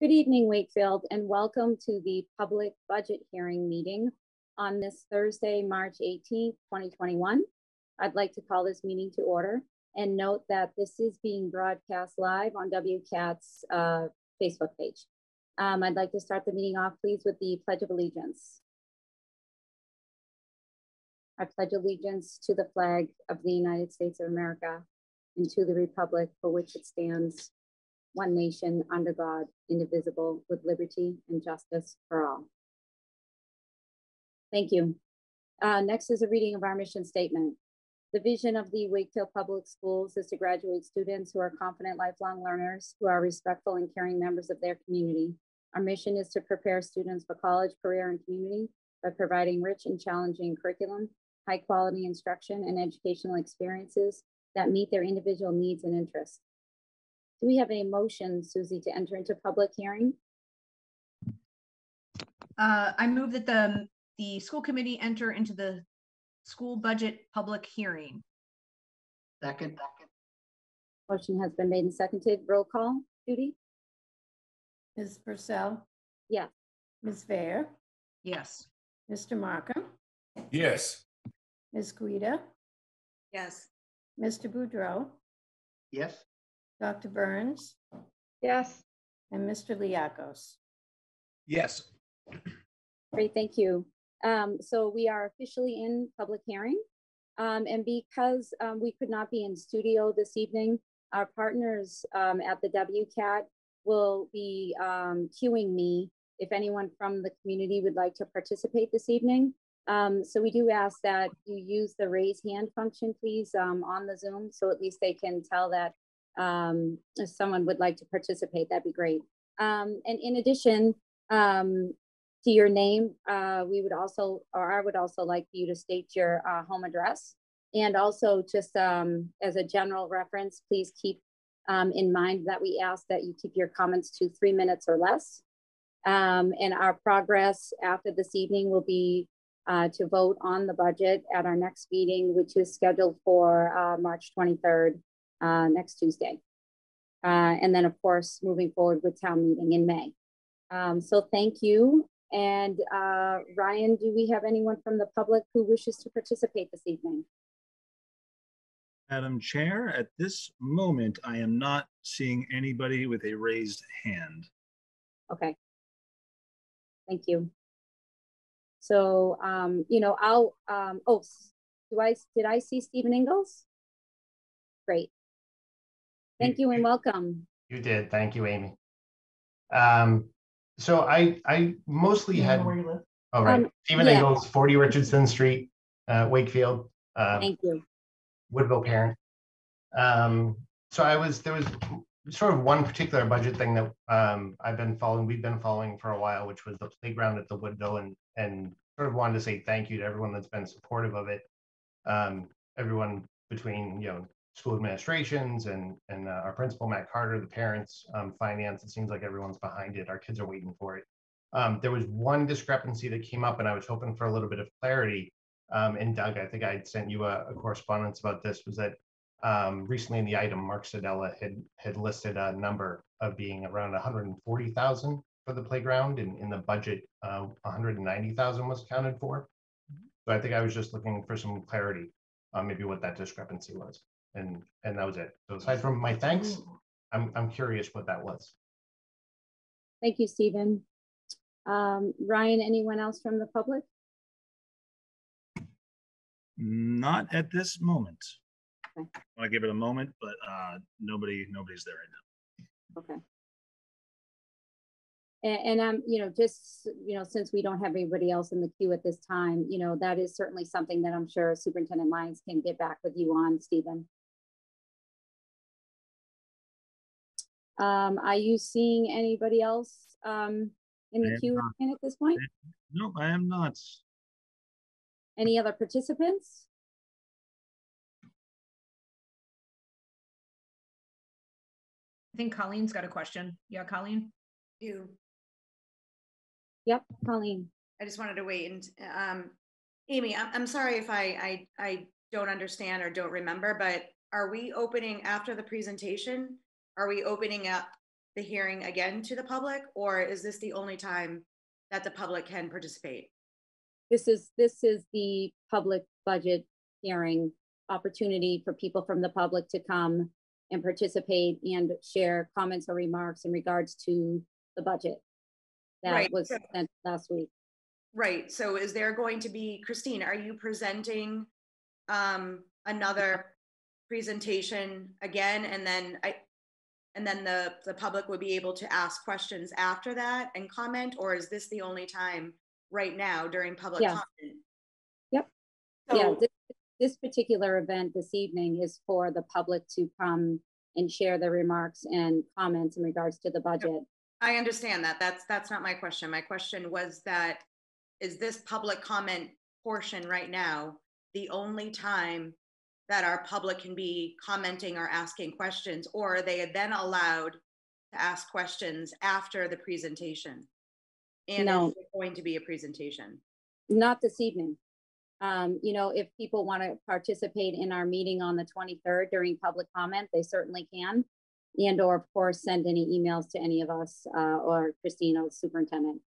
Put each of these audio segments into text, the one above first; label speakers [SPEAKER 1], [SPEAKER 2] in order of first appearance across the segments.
[SPEAKER 1] Good evening, Wakefield, and welcome to the public budget hearing meeting on this Thursday, March 18th, 2021. I'd like to call this meeting to order and note that this is being broadcast live on WCAT's Facebook page. I'd like to start the meeting off, please, with the Pledge of Allegiance. I pledge allegiance to the flag of the United States of America and to the republic for which it stands, one nation under God, indivisible, with liberty and justice for all. Thank you. Next is a reading of our mission statement. The vision of the Wakefield Public Schools is to graduate students who are confident lifelong learners, who are respectful and caring members of their community. Our mission is to prepare students for college, career, and community by providing rich and challenging curriculum, high quality instruction, and educational experiences that meet their individual needs and interests. Do we have a motion, Susie, to enter into public hearing?
[SPEAKER 2] I move that the school committee enter into the school budget public hearing.
[SPEAKER 3] Second.
[SPEAKER 1] Motion has been made and seconded. Roll call, Judy?
[SPEAKER 4] Ms. Purcell?
[SPEAKER 1] Yes.
[SPEAKER 4] Ms. Vare?
[SPEAKER 2] Yes.
[SPEAKER 4] Mr. Markham?
[SPEAKER 5] Yes.
[SPEAKER 4] Ms. Guida?
[SPEAKER 2] Yes.
[SPEAKER 4] Mr. Boudreau?
[SPEAKER 3] Yes.
[SPEAKER 4] Dr. Burns?
[SPEAKER 6] Yes.
[SPEAKER 4] And Mr. Liakos?
[SPEAKER 5] Yes.
[SPEAKER 1] Great, thank you. So we are officially in public hearing. And because we could not be in studio this evening, our partners at the WCAT will be queuing me if anyone from the community would like to participate this evening. So we do ask that you use the raise hand function, please, on the Zoom, so at least they can tell that if someone would like to participate, that'd be great. And in addition to your name, we would also, or I would also like for you to state your home address. And also just as a general reference, please keep in mind that we ask that you keep your comments to 3 minutes or less. And our progress after this evening will be to vote on the budget at our next meeting, which is scheduled for March 23rd, next Tuesday. And then, of course, moving forward with town meeting in May. So thank you. And Ryan, do we have anyone from the public who wishes to participate this evening?
[SPEAKER 5] Madam Chair, at this moment, I am not seeing anybody with a raised hand.
[SPEAKER 1] Okay. Thank you. So, you know, I'll, did I see Stephen Ingalls? Great. Thank you and welcome.
[SPEAKER 3] You did. Thank you, Amy. So I mostly had,
[SPEAKER 2] Where you live?
[SPEAKER 3] all right. Stephen Ingalls, 40 Richardson Street, Wakefield.
[SPEAKER 1] Thank you.
[SPEAKER 3] Woodville parent. So there was sort of one particular budget thing that we've been following for a while, which was the playground at the Woodville, and sort of wanted to say thank you to everyone that's been supportive of it. Everyone between, school administrations and our principal, Matt Carter, the parents, finance, it seems like everyone's behind it. Our kids are waiting for it. There was one discrepancy that came up and I was hoping for a little bit of clarity. And Doug, I think I had sent you a correspondence about this, was that recently in the item, Mark Sedella had listed a number of being around 140,000 for the playground, and in the budget, 190,000 was accounted for. So I think I was just looking for some clarity on maybe what that discrepancy was, and that was it. So aside from my thanks, I'm curious what that was.
[SPEAKER 1] Thank you, Stephen. Ryan, anyone else from the public?
[SPEAKER 5] Not at this moment.
[SPEAKER 1] Okay.
[SPEAKER 5] I want to give it a moment, but nobody's there right now.
[SPEAKER 1] Okay. And just, since we don't have anybody else in the queue at this time, that is certainly something that I'm sure Superintendent Lyons can get back with you on, Stephen. Are you seeing anybody else in the queue at this point?
[SPEAKER 5] No, I am not.
[SPEAKER 1] Any other participants?
[SPEAKER 2] I think Colleen's got a question. Yeah, Colleen?
[SPEAKER 6] You.
[SPEAKER 1] Yep, Colleen.
[SPEAKER 6] I just wanted to wait. And Amy, I'm sorry if I don't understand or don't remember, but are we opening after the presentation? Are we opening up the hearing again to the public, or is this the only time that the public can participate?
[SPEAKER 1] This is the public budget hearing opportunity for people from the public to come and participate and share comments or remarks in regards to the budget that
[SPEAKER 6] Right.
[SPEAKER 1] was sent last week.
[SPEAKER 6] Right. So is there going to be, Christine, are you presenting another presentation again, and then the public would be able to ask questions after that and comment, or is this the only time right now during public
[SPEAKER 1] Yeah.
[SPEAKER 6] comment?
[SPEAKER 1] Yep.
[SPEAKER 6] So,
[SPEAKER 1] Yeah, this particular event this evening is for the public to come and share their remarks and comments in regards to the budget.
[SPEAKER 6] I understand that. That's not my question. My question was that, is this public comment portion right now the only time that our public can be commenting or asking questions, or are they then allowed to ask questions after the presentation? And
[SPEAKER 1] No.
[SPEAKER 6] is there going to be a presentation?
[SPEAKER 1] Not this evening. You know, if people want to participate in our meeting on the 23rd during public comment, they certainly can. And or of course, send any emails to any of us or Christina, the superintendent.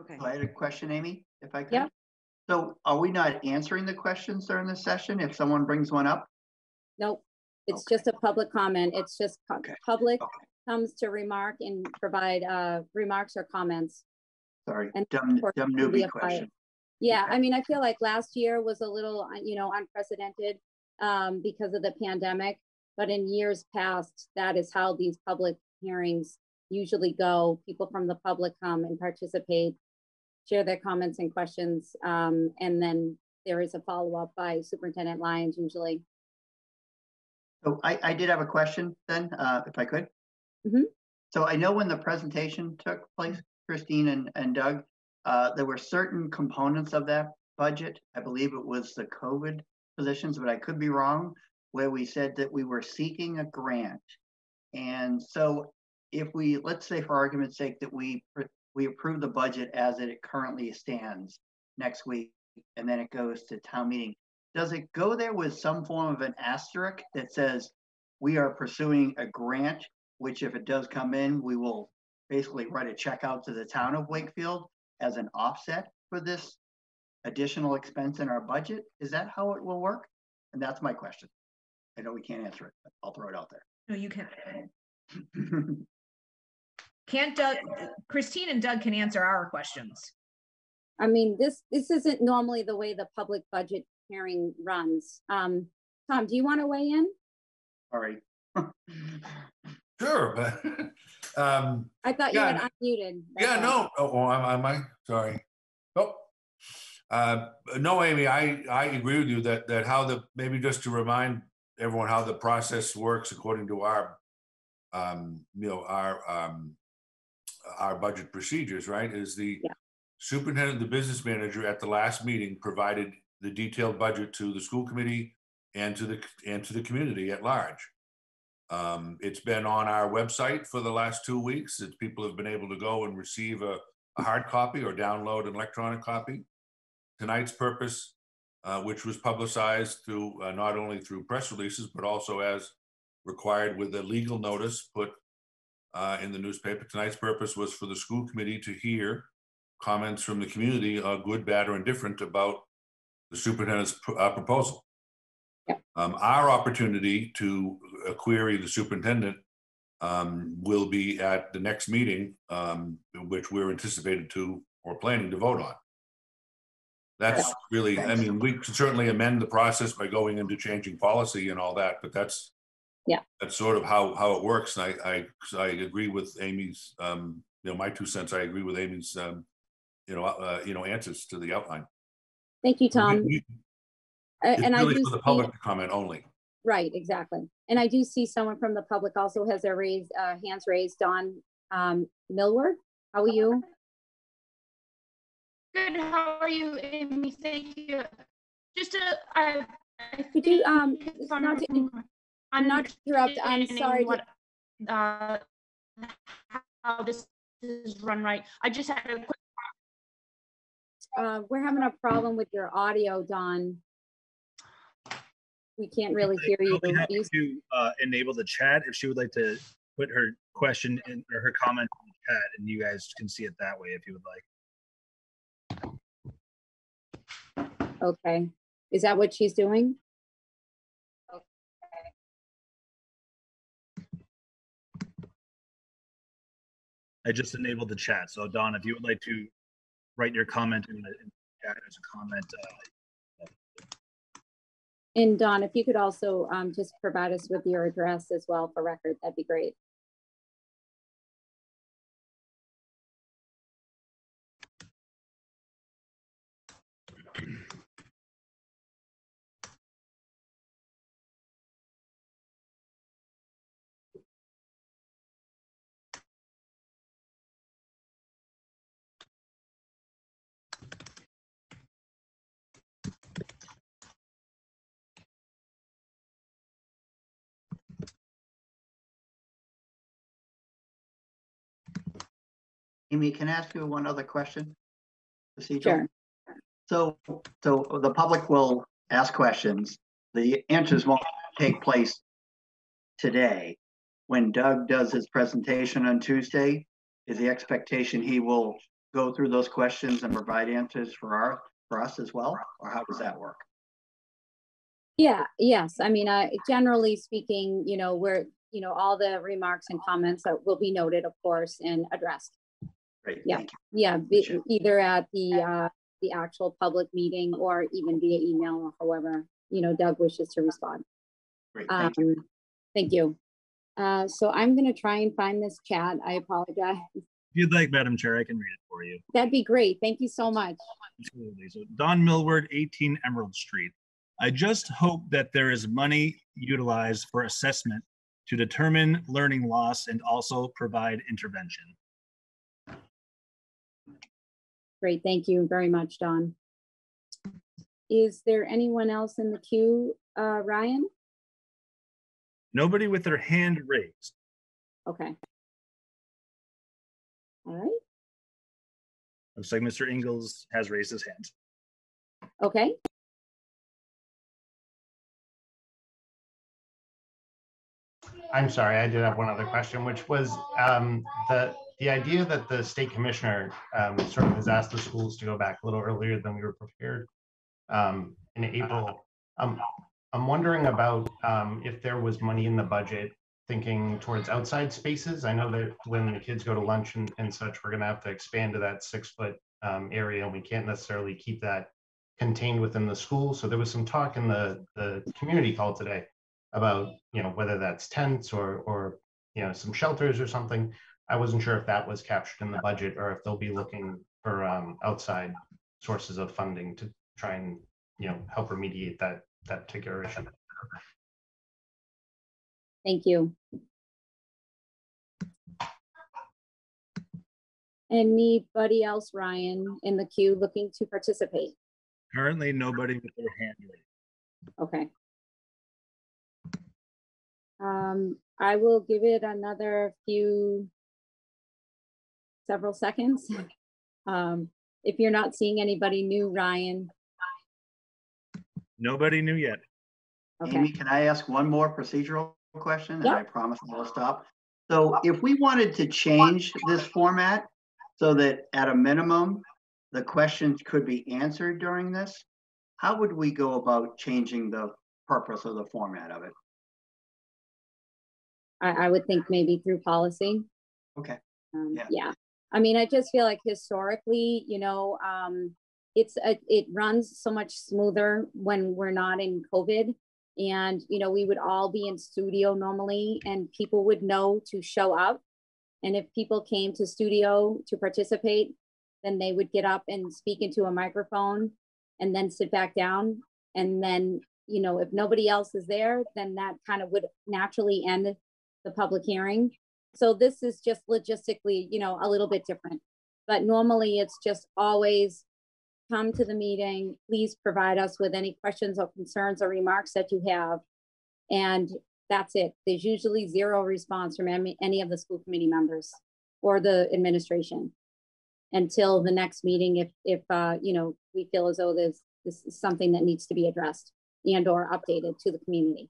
[SPEAKER 6] Okay.
[SPEAKER 7] I had a question, Amy, if I could.
[SPEAKER 1] Yeah.
[SPEAKER 7] So are we not answering the questions during the session if someone brings one up?
[SPEAKER 1] Nope, it's
[SPEAKER 7] Okay.
[SPEAKER 1] just a public comment. It's just
[SPEAKER 7] Okay.
[SPEAKER 1] public
[SPEAKER 7] Okay.
[SPEAKER 1] comes to remark and provide remarks or comments.
[SPEAKER 7] Sorry,
[SPEAKER 1] And
[SPEAKER 7] dumb
[SPEAKER 1] of course, it can be
[SPEAKER 7] newbie
[SPEAKER 1] a fire.
[SPEAKER 7] question.
[SPEAKER 1] Yeah,
[SPEAKER 7] Okay.
[SPEAKER 1] I mean, I feel like last year was a little, you know, unprecedented because of the pandemic. But in years past, that is how these public hearings usually go. People from the public come and participate, share their comments and questions, and then there is a follow-up by Superintendent Lyons usually.
[SPEAKER 7] So I did have a question then, if I could.
[SPEAKER 1] Mhm.
[SPEAKER 7] So I know when the presentation took place, Christine and Doug, there were certain components of that budget. I believe it was the COVID positions, but I could be wrong, where we said that we were seeking a grant. And so if we, let's say for argument's sake, that we approve the budget as it currently stands next week, and then it goes to town meeting, does it go there with some form of an asterisk that says we are pursuing a grant, which if it does come in, we will basically write a check out to the town of Wakefield as an offset for this additional expense in our budget? Is that how it will work? And that's my question. I know we can't answer it, but I'll throw it out
[SPEAKER 2] No, you can't.
[SPEAKER 7] there.
[SPEAKER 2] Can't Doug, Christine and Doug can answer our questions.
[SPEAKER 1] I mean, this isn't normally the way the public budget hearing runs. Tom, do you want to weigh in?
[SPEAKER 7] All right.
[SPEAKER 8] Sure, but
[SPEAKER 1] I thought you
[SPEAKER 8] Yeah,
[SPEAKER 1] had unmuted.
[SPEAKER 8] yeah,
[SPEAKER 1] That's all.
[SPEAKER 8] no. Oh, am I? Sorry. Oh, no, Amy, I agree with you that how maybe just to remind everyone how the process works according to our, you know, our budget procedures, right? Is the superintendent, the business manager at the last meeting provided the detailed budget to the school committee and to the community at large. It's been on our website for the last 2 weeks that people have been able to go and receive a hard copy or download an electronic copy. Tonight's purpose, which was publicized through not only through press releases, but also as required with a legal notice put in the newspaper. Tonight's purpose was for the school committee to hear comments from the community, good, bad, or indifferent, about the superintendent's proposal. Our opportunity to query the superintendent will be at the next meeting, which we're anticipated to or planning to vote on. That's really, I mean, we can certainly amend the process by going into changing policy and all that, but that's sort of how it works. And I agree with Amy's, you know, my 2 cents. I agree with Amy's, you know, answers to the outline.
[SPEAKER 1] Thank you, Tom.
[SPEAKER 8] It's
[SPEAKER 1] And
[SPEAKER 8] really
[SPEAKER 1] I do
[SPEAKER 8] for the
[SPEAKER 1] see,
[SPEAKER 8] public to comment only.
[SPEAKER 1] right, exactly. And I do see someone from the public also has their hands raised. Dawn Millward, how are you?
[SPEAKER 9] Good. How are you, Amy? Thank you. Just
[SPEAKER 1] Could you not to, I'm not to interrupt. I'm sorry.
[SPEAKER 9] What, how this is run right. I just had a quick.
[SPEAKER 1] We're having a problem with your audio, Dawn. We can't really hear you.
[SPEAKER 5] We'll be happy to enable the chat if she would like to put her question in or her comment in the chat, and you guys can see it that way if you would like.
[SPEAKER 1] Okay. Is that what she's doing?
[SPEAKER 5] I just enabled the chat. So Don, if you would like to write your comment in the chat as a comment.
[SPEAKER 1] And Don, if you could also just provide us with your address as well for record, that'd be great.
[SPEAKER 7] Amy, can I ask you one other question? Procedural?
[SPEAKER 1] Sure.
[SPEAKER 7] So the public will ask questions. The answers won't take place today. When Doug does his presentation on Tuesday, is the expectation he will go through those questions and provide answers for us as well? Or how does that work?
[SPEAKER 1] Yeah, yes. I mean, generally speaking, we're, all the remarks and comments that will be noted, of course, and addressed.
[SPEAKER 7] Great,
[SPEAKER 1] Yeah,
[SPEAKER 7] thank you.
[SPEAKER 1] yeah, either at the actual public meeting or even via email or however, Doug wishes to respond.
[SPEAKER 7] Great, thank you.
[SPEAKER 1] Thank you. So I'm going to try and find this chat. I apologize.
[SPEAKER 5] If you'd like, Madam Chair, I can read it for you.
[SPEAKER 1] That'd be great. Thank you so much.
[SPEAKER 5] Absolutely. So Don Millward, 18 Emerald Street. I just hope that there is money utilized for assessment to determine learning loss and also provide intervention.
[SPEAKER 1] Great. Thank you very much, Don. Is there anyone else in the queue, Ryan?
[SPEAKER 5] Nobody with their hand raised.
[SPEAKER 1] Okay. All right.
[SPEAKER 5] Looks like Mr. Ingalls has raised his hand.
[SPEAKER 1] Okay.
[SPEAKER 3] I'm sorry, I did have one other question, which was the idea that the state commissioner sort of has asked the schools to go back a little earlier than we were prepared in April. I'm wondering about if there was money in the budget thinking towards outside spaces. I know that when the kids go to lunch and such, we're going to have to expand to that 6-foot area, and we can't necessarily keep that contained within the school. So there was some talk in the community call today about, whether that's tents or some shelters or something. I wasn't sure if that was captured in the budget or if they'll be looking for outside sources of funding to try and, help remediate that particular issue.
[SPEAKER 1] Thank you. Anybody else, Ryan, in the queue looking to participate?
[SPEAKER 5] Currently, nobody with their hand raised.
[SPEAKER 1] Okay. I will give it another several seconds. If you're not seeing anybody new, Ryan.
[SPEAKER 5] Nobody new yet.
[SPEAKER 1] Okay.
[SPEAKER 7] Amy, can I ask one more procedural question? And
[SPEAKER 1] Yep.
[SPEAKER 7] I promise I will stop. So if we wanted to change this format so that at a minimum, the questions could be answered during this, how would we go about changing the purpose of the format of it?
[SPEAKER 1] I would think maybe through policy.
[SPEAKER 7] Okay.
[SPEAKER 1] Yeah. I mean, I just feel like historically, it runs so much smoother when we're not in COVID. And, we would all be in studio normally and people would know to show up. And if people came to studio to participate, then they would get up and speak into a microphone and then sit back down. And then, if nobody else is there, then that kind of would naturally end the public hearing. So this is just logistically, a little bit different. But normally it's just always come to the meeting. Please provide us with any questions or concerns or remarks that you have. And that's it. There's usually zero response from any of the school committee members or the administration until the next meeting if we feel as though this is something that needs to be addressed. and or updated to the community.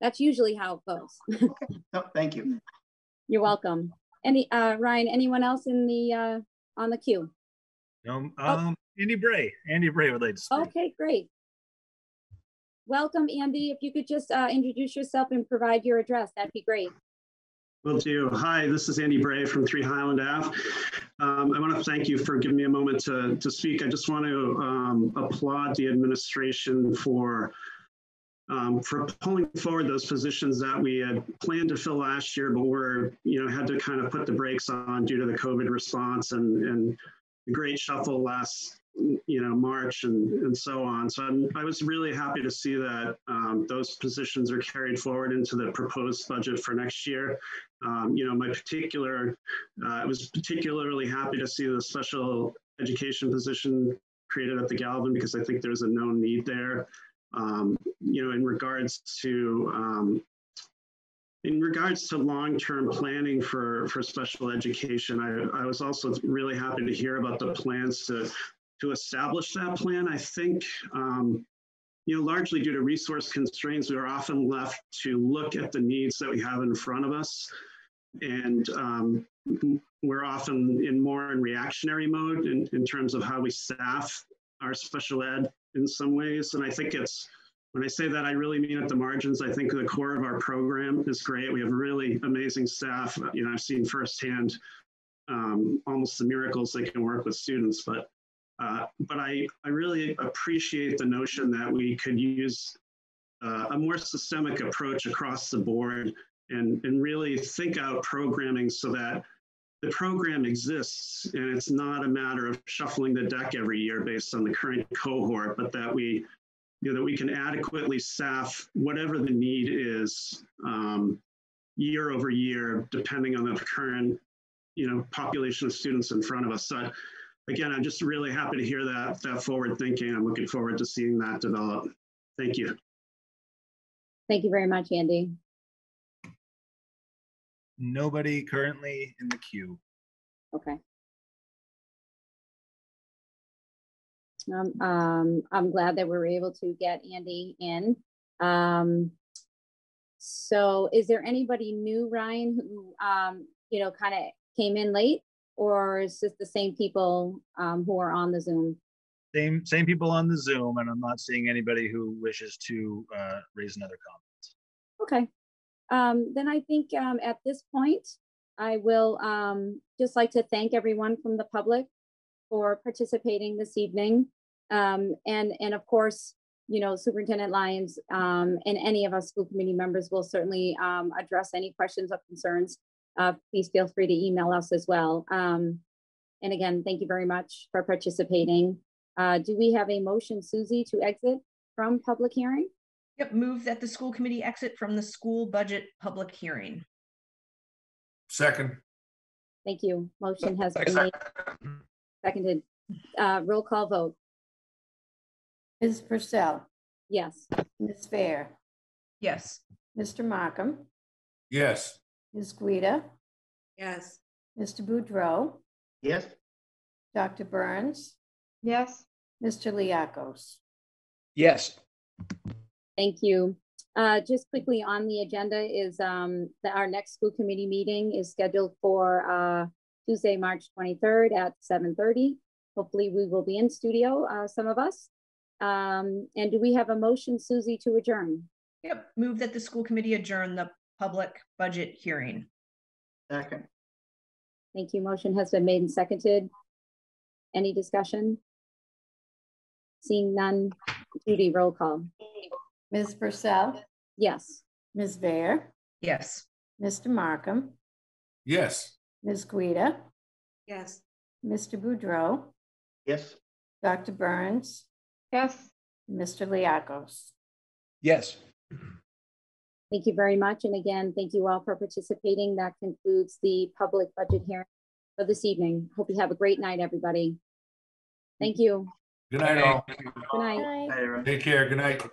[SPEAKER 1] That's usually how it goes.
[SPEAKER 7] No, thank you.
[SPEAKER 1] You're welcome. Ryan, anyone else in the on the queue?
[SPEAKER 5] No, Andy Bray would like to speak.
[SPEAKER 1] Okay, great. Welcome, Andy. If you could just introduce yourself and provide your address, that'd be great.
[SPEAKER 10] Will do. Hi, this is Andy Bray from 3 Highland Ave. I want to thank you for giving me a moment to speak. I just want to applaud the administration for pulling forward those positions that we had planned to fill last year, but were, had to kind of put the brakes on due to the COVID response and the great shuffle last March and so on. So I was really happy to see that those positions are carried forward into the proposed budget for next year. I was particularly happy to see the special education position created at the Galvin, because I think there's a known need there. In regards to long-term planning for special education, I was also really happy to hear about the plans to establish that plan. I think, largely due to resource constraints, we are often left to look at the needs that we have in front of us. And we're often in reactionary mode in terms of how we staff our special ed in some ways. And I think when I say that, I really mean at the margins. I think the core of our program is great. We have really amazing staff. I've seen firsthand almost the miracles they can work with students, but I really appreciate the notion that we could use a more systemic approach across the board and really think out programming so that the program exists and it's not a matter of shuffling the deck every year based on the current cohort, but that we can adequately staff whatever the need is year over year, depending on the current population of students in front of us. So again, I'm just really happy to hear that forward thinking. I'm looking forward to seeing that develop. Thank you.
[SPEAKER 1] Thank you very much, Andy.
[SPEAKER 5] Nobody currently in the queue.
[SPEAKER 1] Okay. I'm glad that we were able to get Andy in. So is there anybody new, Ryan, who, kind of came in late, or is this the same people who are on the Zoom?
[SPEAKER 5] Same people on the Zoom, and I'm not seeing anybody who wishes to raise another comment.
[SPEAKER 1] Okay. Then I think at this point, I will just like to thank everyone from the public for participating this evening. And of course, Superintendent Lyons and any of us school committee members will certainly address any questions or concerns. Please feel free to email us as well. And again, thank you very much for participating. Do we have a motion, Susie, to exit from public hearing?
[SPEAKER 2] Yep, move that the school committee exit from the school budget public hearing.
[SPEAKER 8] Second.
[SPEAKER 1] Thank you. Motion has been made. Seconded. Roll call vote.
[SPEAKER 4] Ms. Purcell,
[SPEAKER 1] Yes.
[SPEAKER 4] Ms. Fair,
[SPEAKER 2] Yes.
[SPEAKER 4] Mr. Markham,
[SPEAKER 8] Yes.
[SPEAKER 4] Ms. Guida,
[SPEAKER 6] Yes.
[SPEAKER 4] Mr. Boudreau,
[SPEAKER 7] Yes,
[SPEAKER 4] Dr. Burns,
[SPEAKER 9] Yes.
[SPEAKER 4] Mr. Liakos.
[SPEAKER 11] Yes.
[SPEAKER 1] Thank you. Just quickly on the agenda is our next school committee meeting is scheduled for Tuesday, March 23rd at 7:30. Hopefully we will be in studio, some of us. And do we have a motion, Susie, to adjourn?
[SPEAKER 2] Yep, move that the school committee adjourn the public budget hearing.
[SPEAKER 7] second.
[SPEAKER 1] Thank you. Motion has been made and seconded. Any discussion? Seeing none. Judy, roll call.
[SPEAKER 4] Ms. Purcell,
[SPEAKER 1] Yes.
[SPEAKER 4] Ms. Fair,
[SPEAKER 2] Yes.
[SPEAKER 4] Mr. Markham,
[SPEAKER 8] Yes.
[SPEAKER 4] Ms. Guida,
[SPEAKER 6] Yes.
[SPEAKER 4] Mr. Boudreau,
[SPEAKER 7] Yes.
[SPEAKER 4] Dr. Burns,
[SPEAKER 9] Yes.
[SPEAKER 4] Mr. Liakos.
[SPEAKER 11] Yes.
[SPEAKER 1] Thank you very much. And again, thank you all for participating. That concludes the public budget hearing for this evening. Hope you have a great night, everybody. Thank you.
[SPEAKER 8] Good night, all.
[SPEAKER 1] Good night.
[SPEAKER 7] Hi, everyone.
[SPEAKER 8] Take care. Good night.